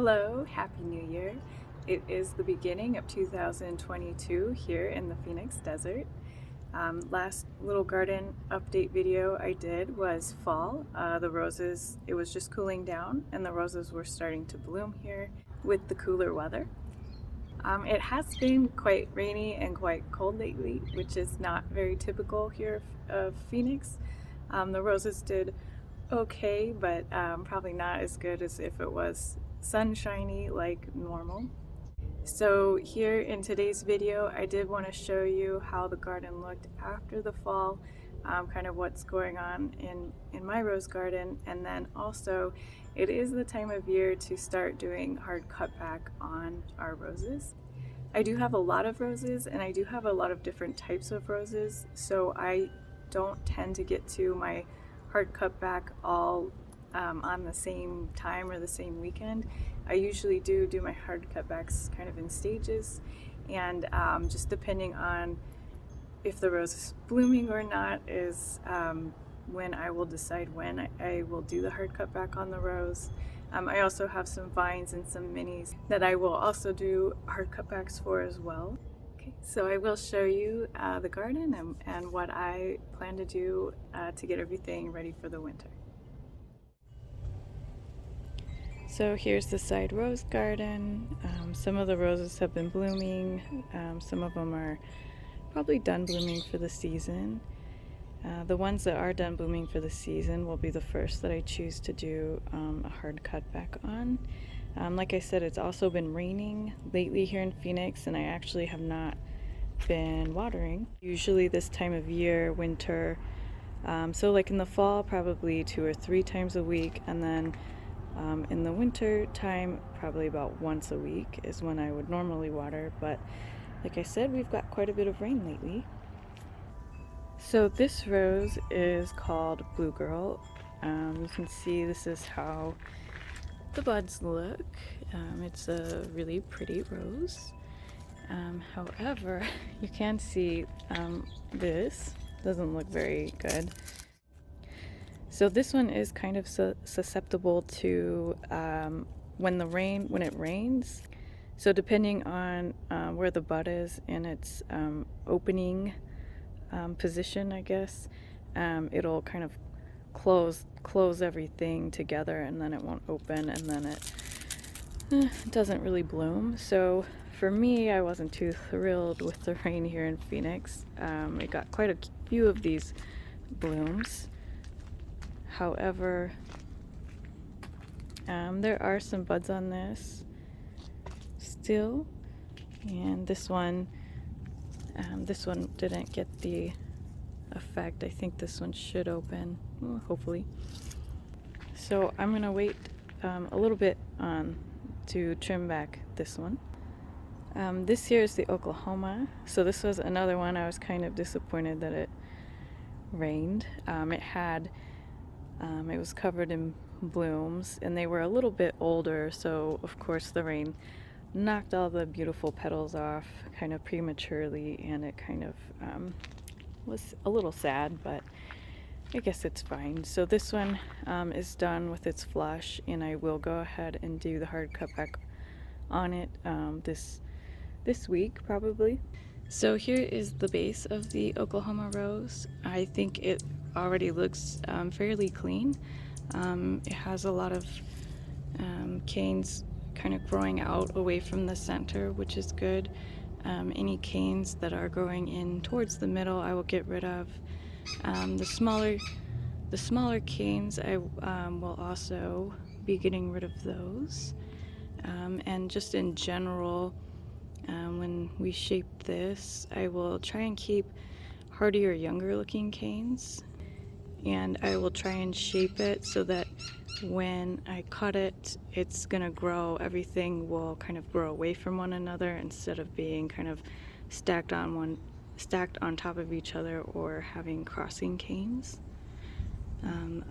Hello, Happy New Year. It is the beginning of 2022 here in the Phoenix Desert. Last little garden update video I did was fall. The roses, it was just cooling down and the roses were starting to bloom here with the cooler weather. It has been quite rainy and quite cold lately, which is not very typical here of Phoenix. The roses did okay, but probably not as good as if it was sunshiny like normal. So here in today's video, I did want to show you how the garden looked after the fall, kind of what's going on in my rose garden, and then also it is the time of year to start doing hard cutback on our roses. I do have a lot of roses and I do have a lot of different types of roses, so I don't tend to get to my hard cutback all on the same time or the same weekend. I usually do my hard cutbacks kind of in stages, and just depending on if the rose is blooming or not is when I will decide when I will do the hard cutback on the rose. I also have some vines and some minis that I will also do hard cutbacks for as well. Okay, so I will show you the garden and what I plan to do to get everything ready for the winter. So here's the side rose garden. Some of the roses have been blooming. Some of them are probably done blooming for the season. The ones that are done blooming for the season will be the first that I choose to do a hard cutback on. Like I said, it's also been raining lately here in Phoenix, and I actually have not been watering. Usually this time of year, winter, so like in the fall, probably 2 or 3 times a week, and then in the winter time, probably about once a week is when I would normally water, but like I said, we've got quite a bit of rain lately. So this rose is called Blue Girl. You can see this is how the buds look. It's a really pretty rose. However, you can see this doesn't look very good. So this one is kind of susceptible to when it rains. So depending on where the bud is in its opening position, I guess, it'll kind of close everything together, and then it won't open, and then it doesn't really bloom. So for me, I wasn't too thrilled with the rain here in Phoenix. It got quite a few of these blooms. However, there are some buds on this still, and this one didn't get the effect. I think this one should open, hopefully. So I'm gonna wait a little bit to trim back this one. This here is the Oklahoma. So this was another one I was kind of disappointed that it rained. It was covered in blooms, and they were a little bit older, so of course the rain knocked all the beautiful petals off kind of prematurely, and it kind of was a little sad, but I guess it's fine. So this one is done with its flush, and I will go ahead and do the hard cutback on it this week probably. So here is the base of the Oklahoma rose. I think it already looks fairly clean. It has a lot of canes kind of growing out away from the center, which is good. Any canes that are growing in towards the middle, I will get rid of. The smaller canes, I will also be getting rid of those. And just in general, when we shape this, I will try and keep hardier, younger looking canes, and I will try and shape it so that when I cut it, it's gonna grow, everything will kind of grow away from one another instead of being kind of stacked on top of each other or having crossing canes.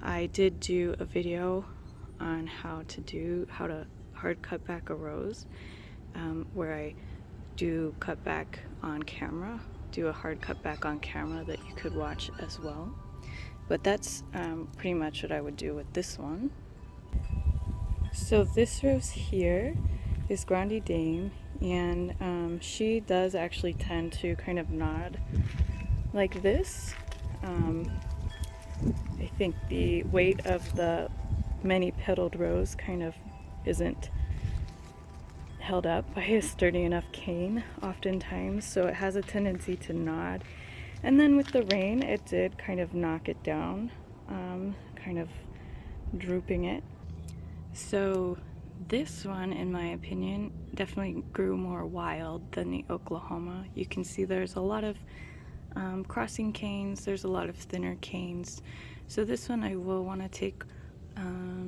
I did do a video on how to hard cut back a rose, where I do cut back on camera, do a hard cut back on camera that you could watch as well. But that's pretty much what I would do with this one. So this rose here is Groundy Dame, and she does actually tend to kind of nod like this. I think the weight of the many petaled rose kind of isn't held up by a sturdy enough cane oftentimes, so it has a tendency to nod. And then with the rain, it did kind of knock it down, kind of drooping it. So this one, in my opinion, definitely grew more wild than the Oklahoma. You can see there's a lot of crossing canes, there's a lot of thinner canes. So this one I will want to take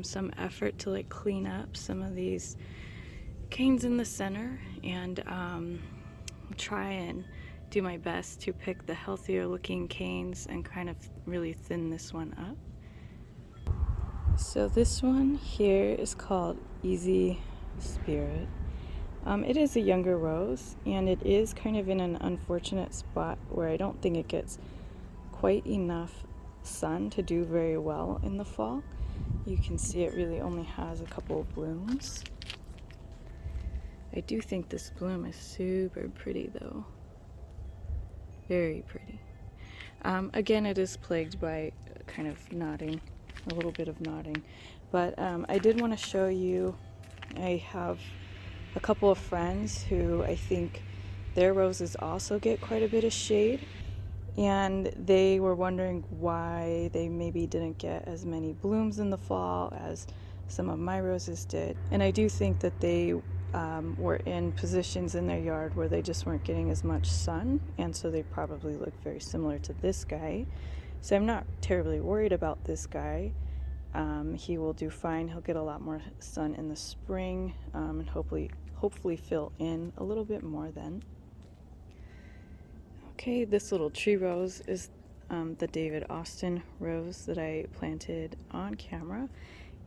some effort to like clean up some of these canes in the center, and try and do my best to pick the healthier looking canes and kind of really thin this one up. So this one here is called Easy Spirit. It is a younger rose, and it is kind of in an unfortunate spot where I don't think it gets quite enough sun to do very well in the fall. You can see it really only has a couple of blooms. I do think this bloom is super pretty though. Very pretty. Again, it is plagued by kind of nodding, a little bit of nodding. But I did want to show you, I have a couple of friends who I think their roses also get quite a bit of shade. And they were wondering why they maybe didn't get as many blooms in the fall as some of my roses did. And I do think that they were in positions in their yard where they just weren't getting as much sun, and so they probably look very similar to this guy. So I'm not terribly worried about this guy. He will do fine. He'll get a lot more sun in the spring, and hopefully fill in a little bit more then. Okay, this little tree rose is the David Austin rose that I planted on camera.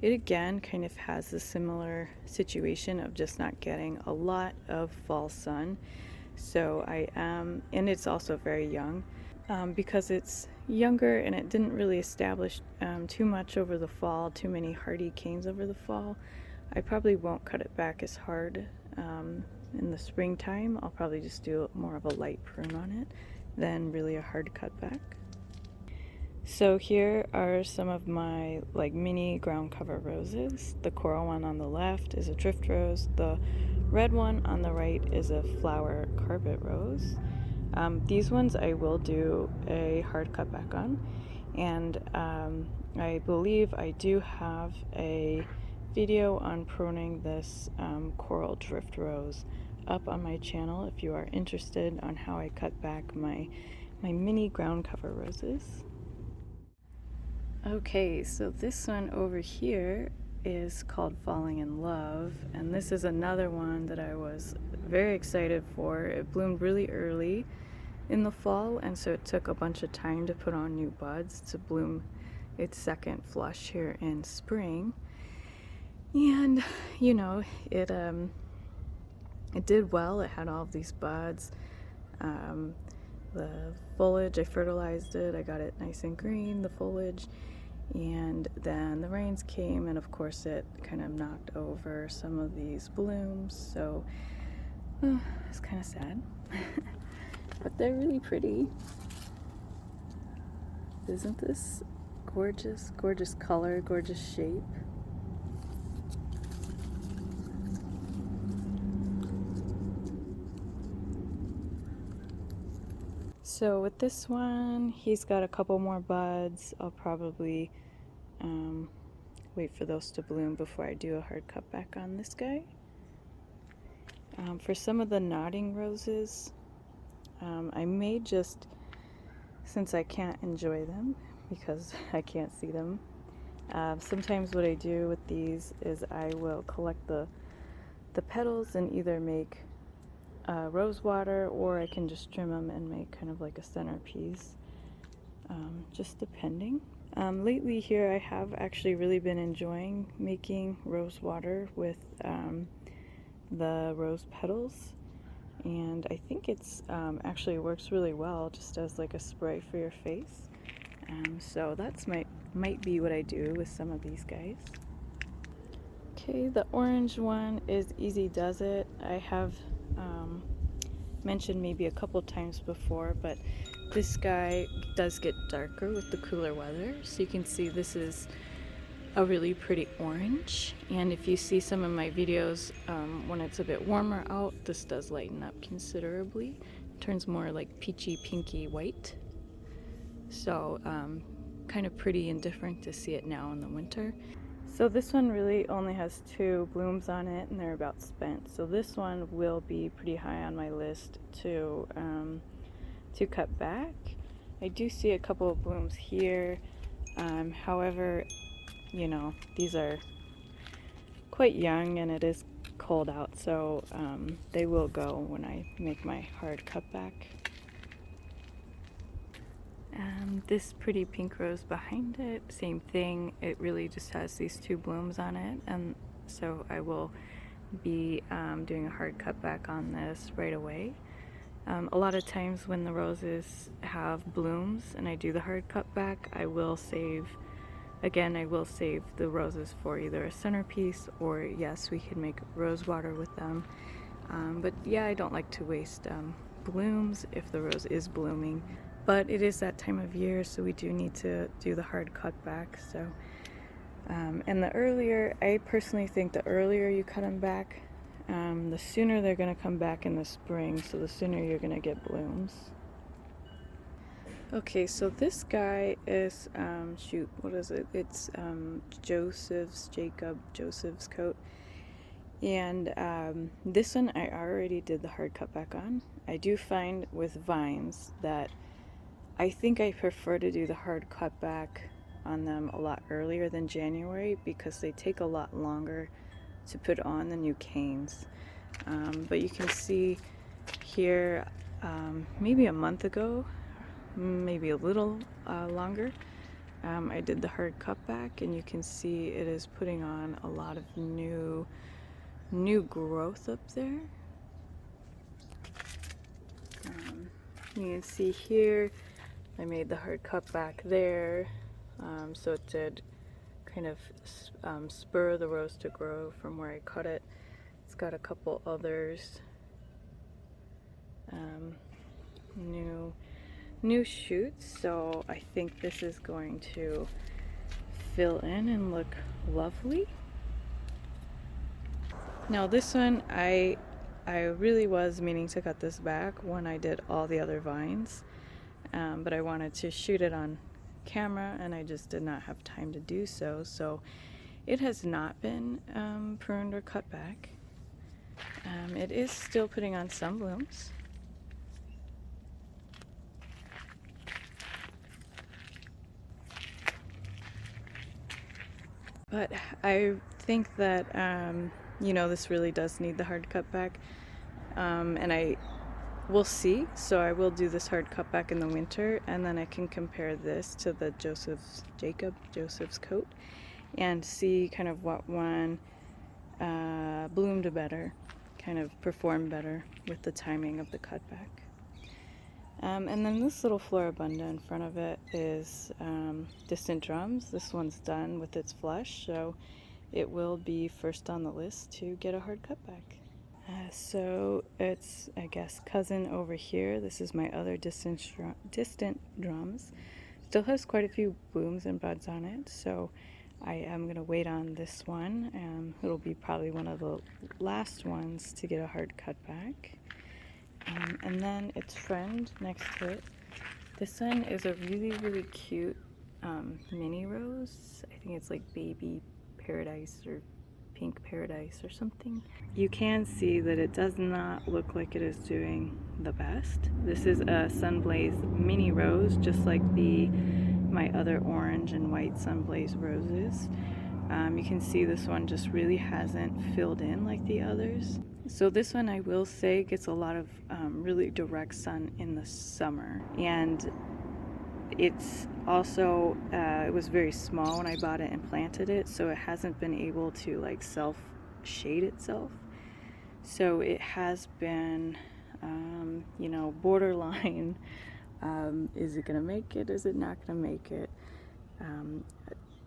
It again kind of has a similar situation of just not getting a lot of fall sun. So and it's also very young. Because it's younger and it didn't really establish too much over the fall, too many hardy canes over the fall, I probably won't cut it back as hard in the springtime. I'll probably just do more of a light prune on it than really a hard cut back. So here are some of my like mini ground cover roses. The coral one on the left is a drift rose. The red one on the right is a flower carpet rose. These ones I will do a hard cut back on, and I believe I do have a video on pruning this coral drift rose up on my channel if you are interested on how I cut back my mini ground cover roses. Okay, so this one over here is called Falling in Love, and this is another one that I was very excited for. It bloomed really early in the fall, and so it took a bunch of time to put on new buds to bloom its second flush here in spring. And you know, it did well. It had all of these buds. The foliage, I fertilized it, I got it nice and green, the foliage, and then the rains came, and of course it kind of knocked over some of these blooms, so it's kind of sad. But they're really pretty. Isn't this gorgeous? Gorgeous color, gorgeous shape. So with this one, he's got a couple more buds. I'll probably wait for those to bloom before I do a hard cut back on this guy. For some of the nodding roses, I may just, since I can't enjoy them because I can't see them, sometimes what I do with these is I will collect the petals and either make rose water, or I can just trim them and make kind of like a centerpiece, just depending. Lately here I have actually really been enjoying making rose water with the rose petals, and I think it's actually works really well just as like a spray for your face. So that's might be what I do with some of these guys. Okay, the orange one is Easy Does It. I have mentioned maybe a couple times before, but this guy does get darker with the cooler weather. So you can see this is a really pretty orange. And if you see some of my videos when it's a bit warmer out, this does lighten up considerably. It turns more like peachy pinky white. So kind of pretty and different to see it now in the winter. So this one really only has 2 blooms on it, and they're about spent. So this one will be pretty high on my list to cut back. I do see a couple of blooms here. However, you know, these are quite young and it is cold out, so they will go when I make my hard cutback. This pretty pink rose behind it, same thing. It really just has these 2 blooms on it, and so I will be doing a hard cutback on this right away. A lot of times when the roses have blooms and I do the hard cutback, I will save the roses for either a centerpiece or, yes, we can make rose water with them. But yeah, I don't like to waste blooms if the rose is blooming. But it is that time of year, so we do need to do the hard cutback. So, and I personally think the earlier you cut them back, the sooner they're going to come back in the spring, so the sooner you're going to get blooms. Okay, so this guy is, what is it? It's Joseph's coat. And this one I already did the hard cutback on. I do find with vines that I think I prefer to do the hard cutback on them a lot earlier than January because they take a lot longer to put on the new canes. But you can see here, maybe a month ago, maybe a little longer, I did the hard cutback, and you can see it is putting on a lot of new growth up there. You can see here I made the hard cutback there, so it did kind of spur the rose to grow from where I cut it. It's got a couple others, new shoots, so I think this is going to fill in and look lovely. Now this one, I really was meaning to cut this back when I did all the other vines, but I wanted to shoot it on camera and I just did not have time to do so. So it has not been pruned or cut back. It is still putting on some blooms. But I think that, you know, this really does need the hard cutback. And I will see, so I will do this hard cutback in the winter, and then I can compare this to the Joseph's coat and see kind of what one bloomed better, kind of performed better with the timing of the cutback. And then this little floribunda in front of it is Distant Drums. This one's done with its flush, so it will be first on the list to get a hard cutback. So it's, I guess, cousin over here. This is my other Distant Drums. Still has quite a few blooms and buds on it, so I am going to wait on this one. It'll be probably one of the last ones to get a hard cutback. And then its friend next to it. This one is a really cute mini rose. I think it's like Baby Paradise or Pink Paradise or something. You can see that it does not look like it is doing the best. This is a Sunblaze mini rose, just like my other orange and white Sunblaze roses. You can see this one just really hasn't filled in like the others. So this one, I will say, gets a lot of really direct sun in the summer, and it's also it was very small when I bought it and planted it, so it hasn't been able to like self shade itself. So it has been you know, borderline. Is it gonna make it? Is it not gonna make it?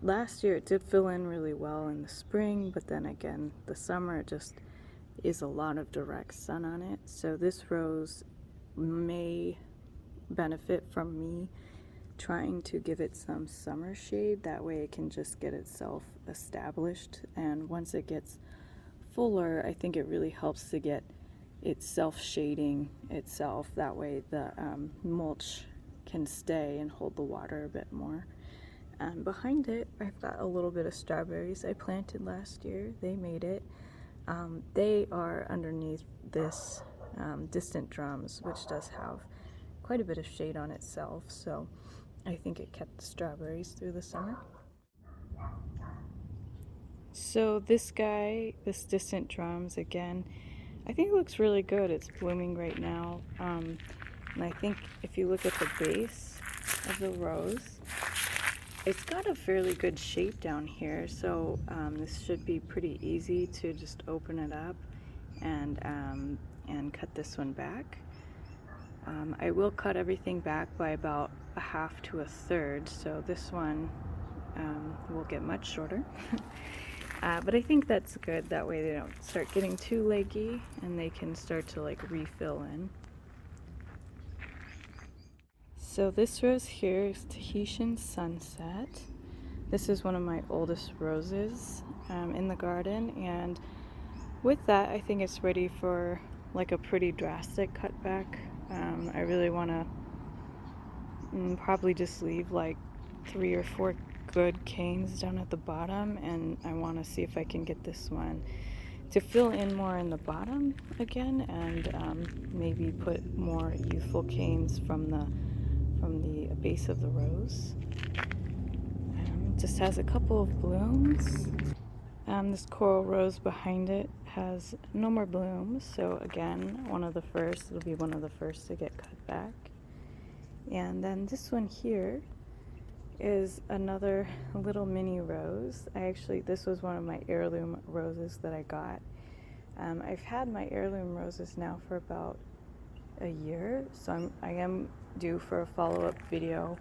last year it did fill in really well in the spring, but then again, the summer it just is a lot of direct sun on it. So this rose may benefit from me trying to give it some summer shade. That way it can just get itself established, and once it gets fuller, I think it really helps to get it self-shading itself. That way the mulch can stay and hold the water a bit more. And behind it, I've got a little bit of strawberries I planted last year. They made it. They are underneath this distant drums, which does have quite a bit of shade on itself, so I think it kept the strawberries through the summer. So this guy, this distant drums, again, I think it looks really good. It's blooming right now, and I think if you look at the base of the rose, it's got a fairly good shape down here, so this should be pretty easy to just open it up and cut this one back. I will cut everything back by about a half to a third, so this one will get much shorter. But I think that's good. That way they don't start getting too leggy and they can start to like refill in. So this rose here is Tahitian Sunset. This is one of my oldest roses in the garden, and with that I think it's ready for like a pretty drastic cutback. I really want to probably just leave like 3 or 4 good canes down at the bottom, and I want to see if I can get this one to fill in more in the bottom again, and maybe put more youthful canes from the base of the rose. Just has a couple of blooms. This coral rose behind it has no more blooms, so again, it'll be one of the first to get cut back. And then this one here is another little mini rose. This was one of my heirloom roses that I got. I've had my heirloom roses now for about a year, so I am due for a follow-up video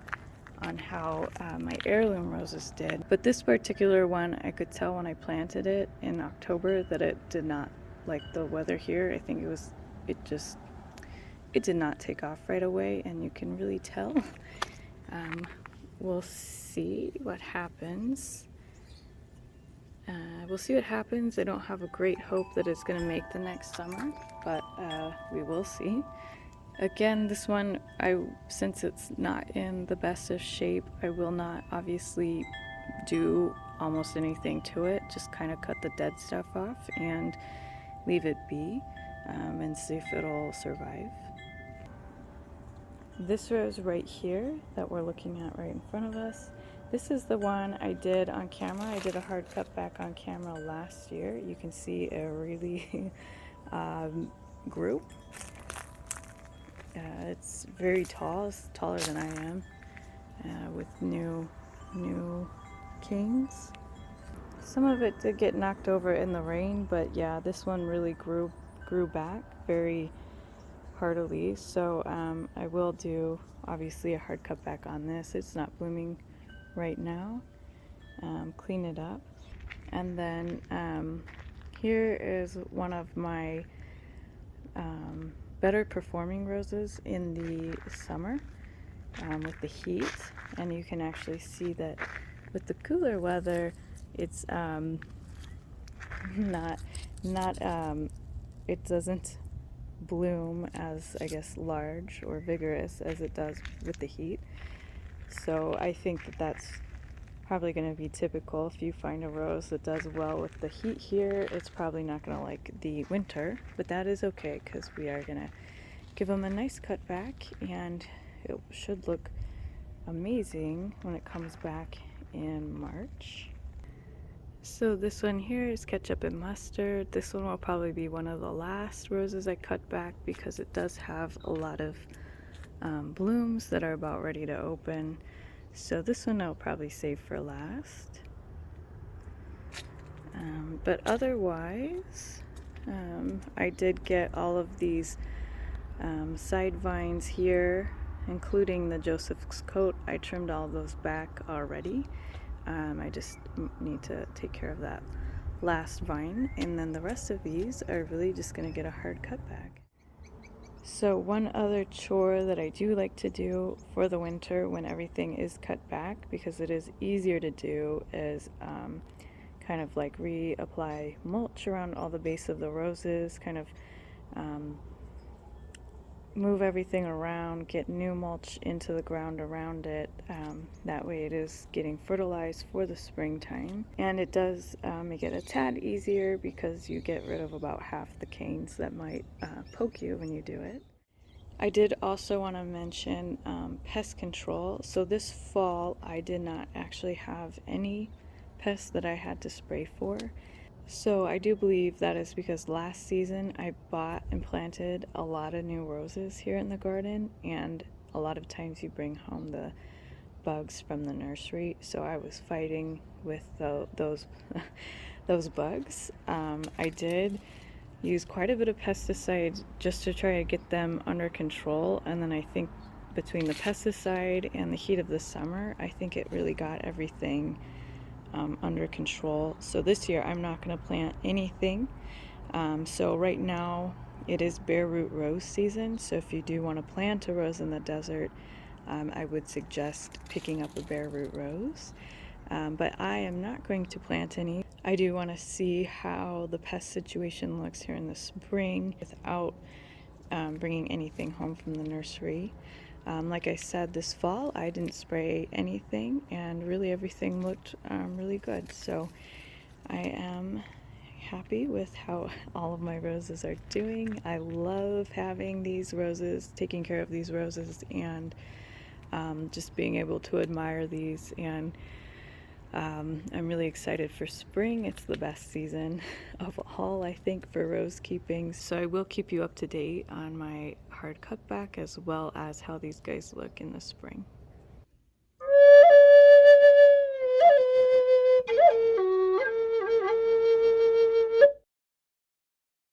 on how my heirloom roses did. But this particular one, I could tell when I planted it in October that it did not like the weather here. I think it did not take off right away, and you can really tell. We'll see what happens. We'll see what happens. I don't have a great hope that it's going to make the next summer, but we will see. Again, this one, since it's not in the best of shape, I will not obviously do almost anything to it. Just kind of cut the dead stuff off and leave it be, and see if it'll survive. This rose right here that we're looking at right in front of us, this is the one I did on camera. I did a hard cut back on camera last year. You can see it really grew. It's very tall. It's taller than I am, with new canes. Some of it did get knocked over in the rain, but yeah, this one really grew back very heartily. So I will do obviously a hard cut back on this. It's not blooming right now. Clean it up, and then here is one of my better performing roses in the summer with the heat, and you can actually see that with the cooler weather it's it doesn't bloom as, I guess, large or vigorous as it does with the heat. So I think that that's probably going to be typical. If you find a rose that does well with the heat here, it's probably not going to like the winter, but that is okay because we are going to give them a nice cut back, and it should look amazing when it comes back in March. So this one here is Ketchup and Mustard. This one will probably be one of the last roses I cut back because it does have a lot of blooms that are about ready to open. So this one I'll probably save for last. But otherwise, I did get all of these side vines here, including the Joseph's coat. I trimmed all of those back already. I just need to take care of that last vine, and then the rest of these are really just going to get a hard cut back. So one other chore that I do like to do for the winter when everything is cut back, because it is easier to do, is kind of like reapply mulch around all the base of the roses, kind of move everything around, get new mulch into the ground around it. That way it is getting fertilized for the springtime. And it does make it a tad easier because you get rid of about half the canes that might poke you when you do it. I did also want to mention pest control. So this fall I did not actually have any pests that I had to spray for. So I do believe that is because last season I bought and planted a lot of new roses here in the garden, and a lot of times you bring home the bugs from the nursery, so I was fighting with those those bugs. I did use quite a bit of pesticide just to try to get them under control, and then I think between the pesticide and the heat of the summer, I think it really got everything under control. So this year I'm not going to plant anything. So right now it is bare root rose season, so if you do want to plant a rose in the desert, I would suggest picking up a bare root rose. But I am not going to plant any. I do want to see how the pest situation looks here in the spring without bringing anything home from the nursery. Like I said, this fall I didn't spray anything, and really everything looked really good. So I am happy with how all of my roses are doing. I love having these roses, taking care of these roses, and just being able to admire these. And I'm really excited for spring. It's the best season of all, I think, for rose keeping. So I will keep you up to date on my hard cutback as well as how these guys look in the spring.